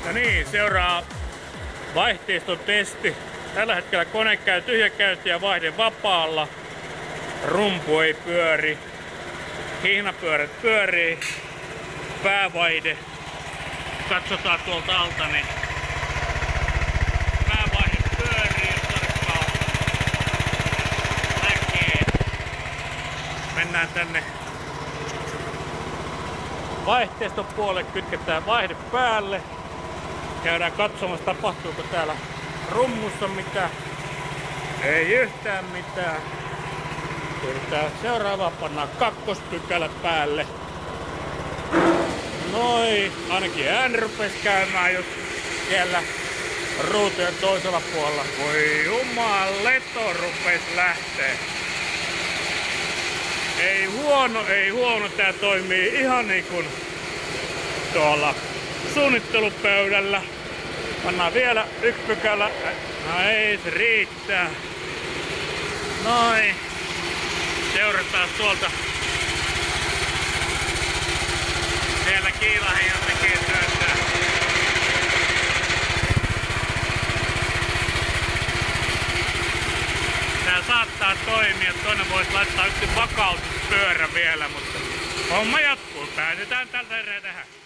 No niin, seuraa vaihteiston testi. Tällä hetkellä kone käy tyhjäkäynti ja vaihde vapaalla. Rumpu ei pyöri. Hihnapyörät pyörii. Päävaihde. Katsotaan tuolta alta, niin päävaihde pyörii, jos tarkkaan näkee. Mennään tänne vaihteiston puolelle, kytketään vaihde päälle. Käydään katsomassa, tapahtuuko täällä rummussa mitään. Ei yhtään mitään. Yritetään seuraavaa, pannaan kakkospykälä päälle. Noin, ainakin ääni rupesi käymään just siellä ruutujen toisella puolella. Voi jumaleto rupes lähtee. Ei huono, tää toimii ihan niin kuin tuolla suunnittelupöydällä. Pannaan vielä yksi pykälä. No ei, se riittää. Noin. Seurataan tuolta. Siellä kiilahin jo tekee työtä. Tää saattaa toimia. Toinen voisi laittaa yksi vakautuspyörä vielä, mutta homma jatkuu. Päätetään tältä erää tähän.